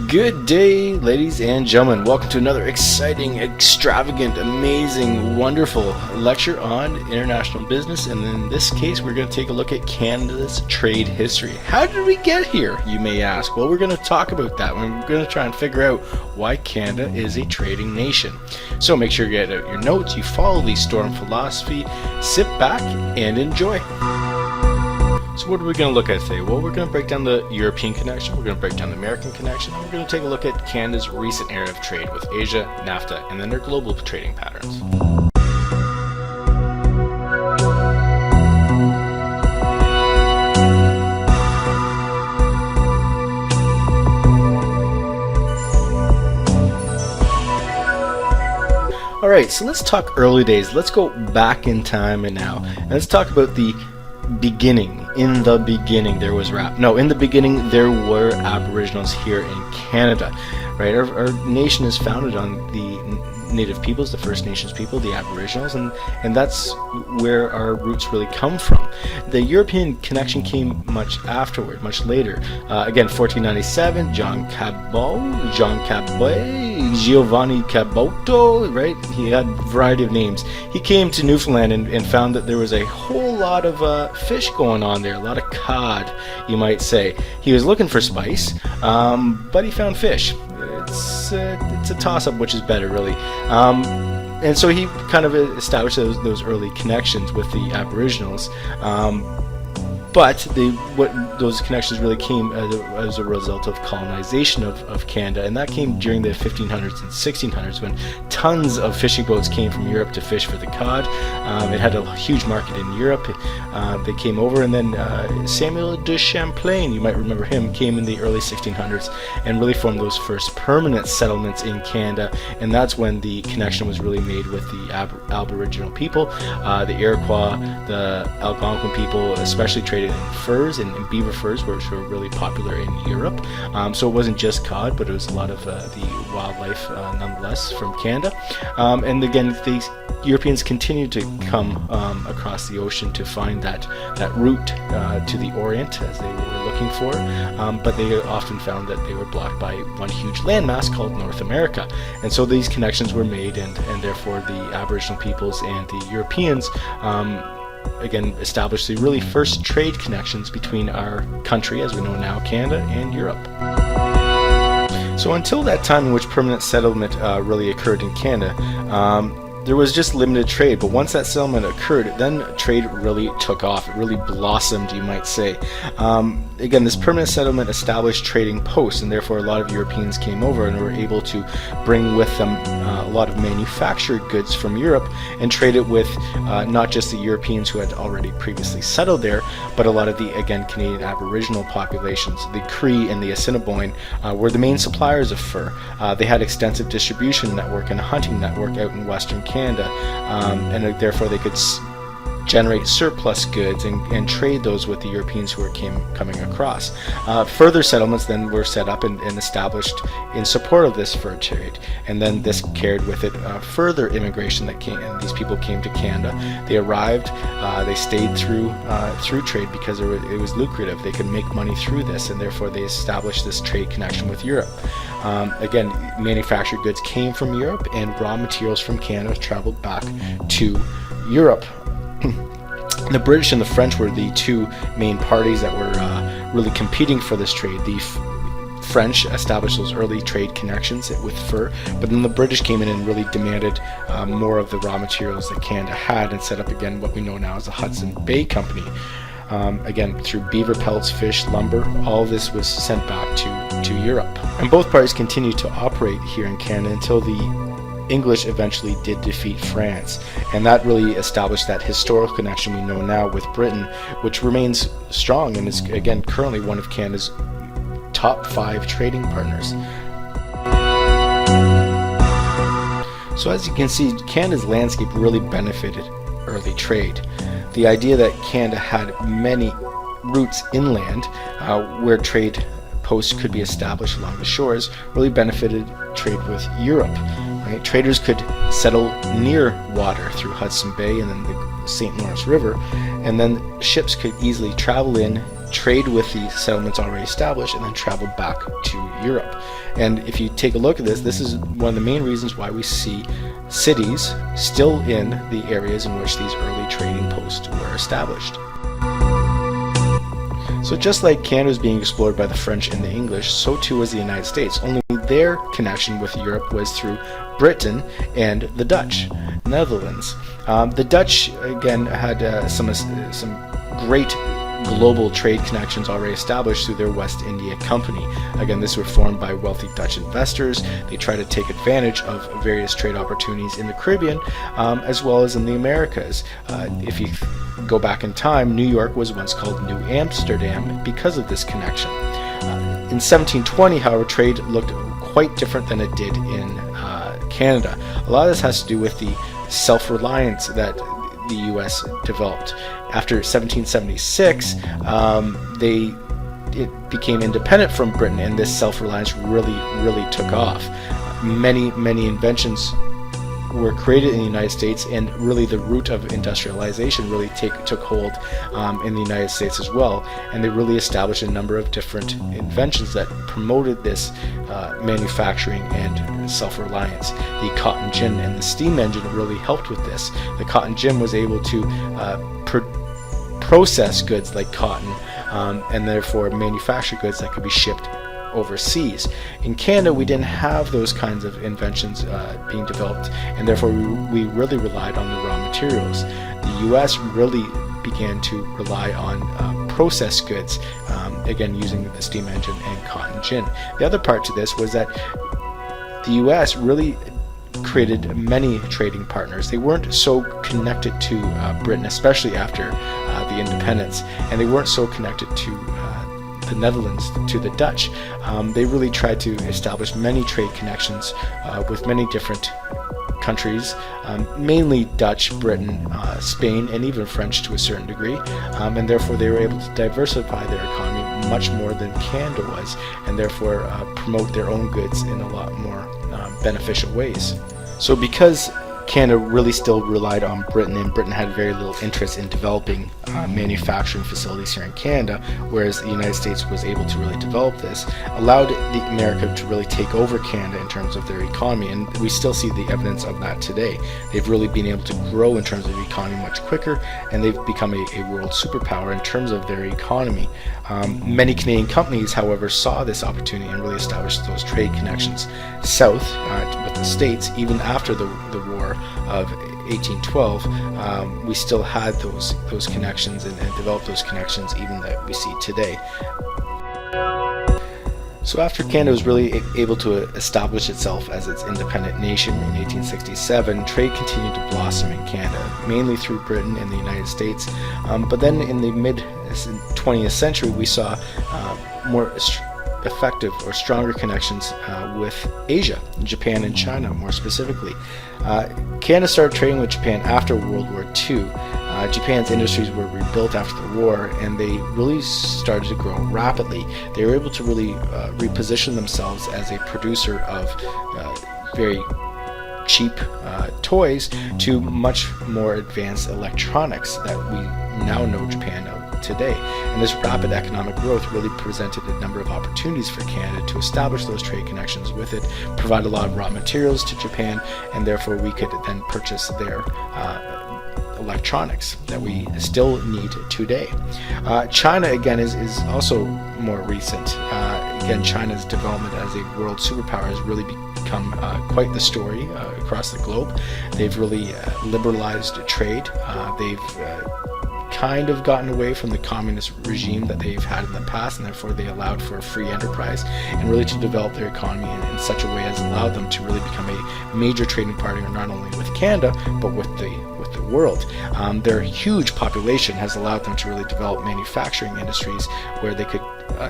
Good day, ladies and gentlemen. Welcome to another exciting, extravagant, amazing, wonderful lecture on international business. And in this case, we're going to take a look at Canada's trade history. How did we get here, you may ask? Well, we're going to talk about that. We're going to try and figure out why Canada is a trading nation. So make sure you get out your notes, you follow the Storm philosophy, sit back and enjoy. So what are we going to look at today? Well, we're going to break down the European connection, we're going to break down the American connection, and we're going to take a look at Canada's recent era of trade with Asia, NAFTA, and then their global trading patterns. Alright, so let's talk early days. Let's go back in time and now. And let's talk about the beginning. In the beginning there was in the beginning there were Aboriginals here in Canada, right? Our nation is founded on the Native peoples, the First Nations people, the Aboriginals, and that's where our roots really come from. The European connection came much afterward, much later. Again, 1497, John Cabot, Giovanni Caboto, right? He had a variety of names. He came to Newfoundland and found that there was a whole lot of fish going on there, a lot of cod, you might say. He was looking for spice, but he found fish. It's a toss-up, which is better, really. And so he kind of established those early connections with the Aboriginals. But those connections really came as a result of colonization of Canada, and that came during the 1500s and 1600s when tons of fishing boats came from Europe to fish for the cod. It had a huge market in Europe. They came over, and then Samuel de Champlain, you might remember him, came in the early 1600s and really formed those first permanent settlements in Canada, and that's when the connection was really made with the Aboriginal people. The Iroquois, the Algonquin people especially traded in furs and beaver furs, which were really popular in Europe. So it wasn't just cod, but it was a lot of the wildlife nonetheless from Canada. And again, the Europeans continued to come across the ocean to find that route to the Orient, as they were looking for, but they often found that they were blocked by one huge landmass called North America. And so these connections were made, and therefore the Aboriginal peoples and the Europeans again established the really first trade connections between our country, as we know now, Canada, and Europe. So until that time in which permanent settlement really occurred in Canada, there was just limited trade, but once that settlement occurred, then trade really took off. It really blossomed, you might say. Again, this permanent settlement established trading posts, and therefore a lot of Europeans came over and were able to bring with them a lot of manufactured goods from Europe and trade it with not just the Europeans who had already previously settled there, but a lot of the, again, Canadian Aboriginal populations. The Cree and the Assiniboine were the main suppliers of fur. They had extensive distribution network and a hunting network out in Western Canada, and therefore they could generate surplus goods and trade those with the Europeans who were coming across. Further settlements then were set up and established in support of this fur trade, and then this carried with it further immigration that came, and these people came to Canada. They arrived, they stayed through trade because it was lucrative. They could make money through this, and therefore they established this trade connection with Europe. Again, manufactured goods came from Europe, and raw materials from Canada traveled back to Europe. The British and the French were the two main parties that were really competing for this trade. The French established those early trade connections with fur, but then the British came in and really demanded more of the raw materials that Canada had and set up again what we know now as the Hudson Bay Company. Again, through beaver pelts, fish, lumber, all of this was sent back to Europe. And both parties continued to operate here in Canada until the English eventually did defeat France, and that really established that historical connection we know now with Britain, which remains strong and is again currently one of Canada's top 5 trading partners. So as you can see, Canada's landscape really benefited early trade. The idea that Canada had many routes inland where trade posts could be established along the shores really benefited trade with Europe. Right? Traders could settle near water through Hudson Bay and then the St. Lawrence River, and then ships could easily travel in trade with the settlements already established, and then travel back to Europe. And if you take a look at this, this is one of the main reasons why we see cities still in the areas in which these early trading posts were established. So just like Canada was being explored by the French and the English, so too was the United States, only their connection with Europe was through Britain and the Dutch, Netherlands. The Dutch, again, had some great global trade connections already established through their West India Company. Again, this were formed by wealthy Dutch investors. They tried to take advantage of various trade opportunities in the Caribbean, as well as in the Americas. If you go back in time, New York was once called New Amsterdam because of this connection. In 1720, however, trade looked quite different than it did in Canada. A lot of this has to do with the self-reliance that the U.S. developed. After 1776, it became independent from Britain, and this self-reliance really took off. Many inventions were created in the United States, and really the root of industrialization really took hold in the United States as well, and they really established a number of different inventions that promoted this manufacturing and self-reliance. The cotton gin and the steam engine really helped with this. The cotton gin was able to process goods like cotton, and therefore manufacture goods that could be shipped overseas. In Canada, we didn't have those kinds of inventions being developed, and therefore we really relied on the raw materials. The U.S. really began to rely on processed goods, again using the steam engine and cotton gin. The other part to this was that the U.S. really created many trading partners. They weren't so connected to Britain, especially after the independence, and they weren't so connected to the Netherlands, to the Dutch. They really tried to establish many trade connections with many different countries, mainly Dutch, Britain, Spain, and even French to a certain degree, and therefore they were able to diversify their economy much more than Canada was, and therefore promote their own goods in a lot more beneficial ways. So because Canada really still relied on Britain, and Britain had very little interest in developing manufacturing facilities here in Canada, whereas the United States was able to really develop this, allowed America to really take over Canada in terms of their economy, and we still see the evidence of that today. They've really been able to grow in terms of the economy much quicker, and they've become a world superpower in terms of their economy. Many Canadian companies, however, saw this opportunity and really established those trade connections south with the States. Even after the War of 1812, we still had those connections and developed those connections even that we see today. So after Canada was really able to establish itself as its independent nation in 1867, trade continued to blossom in Canada, mainly through Britain and the United States. But then in the mid-20th century, we saw more effective or stronger connections with Asia, Japan and China more specifically. Canada started trading with Japan after World War II. Japan's industries were rebuilt after the war, and they really started to grow rapidly. They were able to really reposition themselves as a producer of very cheap toys to much more advanced electronics that we now know Japan of today. And this rapid economic growth really presented a number of opportunities for Canada to establish those trade connections with it, provide a lot of raw materials to Japan, and therefore we could then purchase their electronics that we still need today. China, again, is also more recent. Again, China's development as a world superpower has really become quite the story across the globe. They've really liberalized trade. They've kind of gotten away from the communist regime that they've had in the past, and therefore they allowed for free enterprise and really to develop their economy in such a way as allowed them to really become a major trading partner not only with Canada but with the world. Their huge population has allowed them to really develop manufacturing industries where they could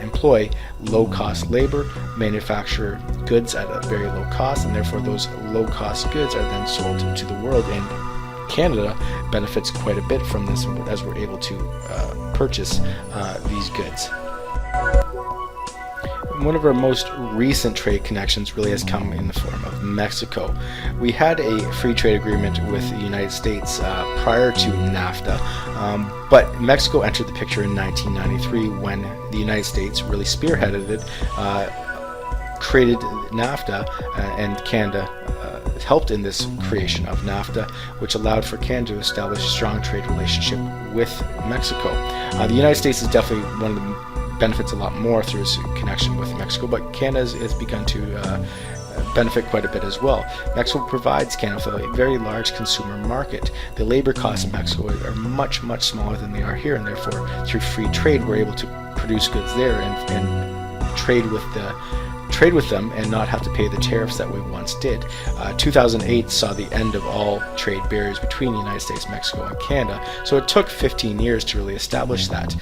employ low-cost labor, manufacture goods at a very low cost, and therefore those low-cost goods are then sold to the world, and Canada benefits quite a bit from this as we're able to purchase these goods. one of our most recent trade connections really has come in the form of Mexico. We had a free trade agreement with the United States prior to NAFTA, but Mexico entered the picture in 1993 when the United States really spearheaded it, created NAFTA, and Canada helped in this creation of NAFTA, which allowed for Canada to establish a strong trade relationship with Mexico. The United States is definitely one of the benefits a lot more through its connection with Mexico, but Canada has begun to benefit quite a bit as well. Mexico provides Canada with a very large consumer market. The labor costs in Mexico are much, much smaller than they are here, and therefore through free trade we're able to produce goods there and trade with them and not have to pay the tariffs that we once did. 2008 saw the end of all trade barriers between the United States, Mexico, and Canada. So it took 15 years to really establish that.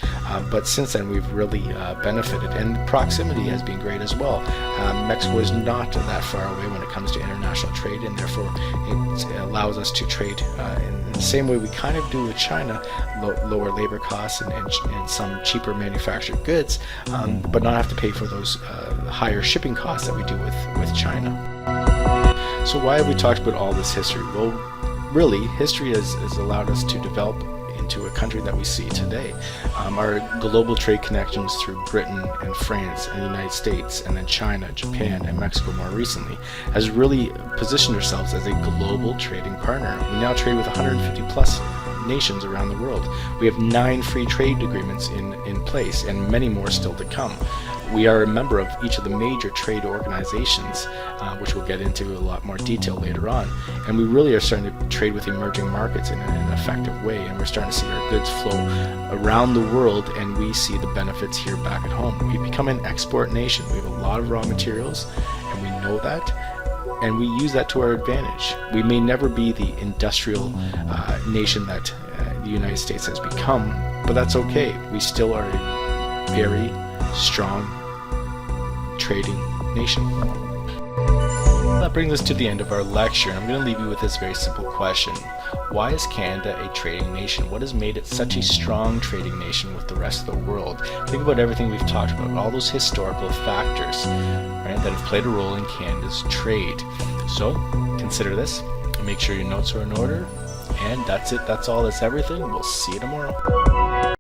But since then, we've really benefited, and proximity has been great as well. Mexico is not that far away when it comes to international trade, and therefore it allows us to trade in the same way we kind of do with China, lower labor costs and some cheaper manufactured goods, but not have to pay for those higher shipping costs that we do with China. So why have we talked about all this history? Well, really, history has allowed us to develop into a country that we see today. Our global trade connections through Britain and France and the United States, and then China, Japan, and Mexico more recently, has really positioned ourselves as a global trading partner. We now trade with 150 plus nations around the world. We have 9 free trade agreements in place, and many more still to come. We are a member of each of the major trade organizations, which we'll get into a lot more detail later on. And we really are starting to trade with emerging markets in an effective way, and we're starting to see our goods flow around the world, and we see the benefits here back at home. We've become an export nation. We have a lot of raw materials, and we know that, and we use that to our advantage. We may never be the industrial nation that the United States has become, but that's okay. We still are a very strong trading nation. That brings us to the end of our lecture, and I'm going to leave you with this very simple question. Why is Canada a trading nation? What has made it such a strong trading nation with the rest of the world? Think about everything we've talked about, all those historical factors, right, that have played a role in Canada's trade. So consider this, make sure your notes are in order, and that's it, that's all, that's everything. We'll see you tomorrow.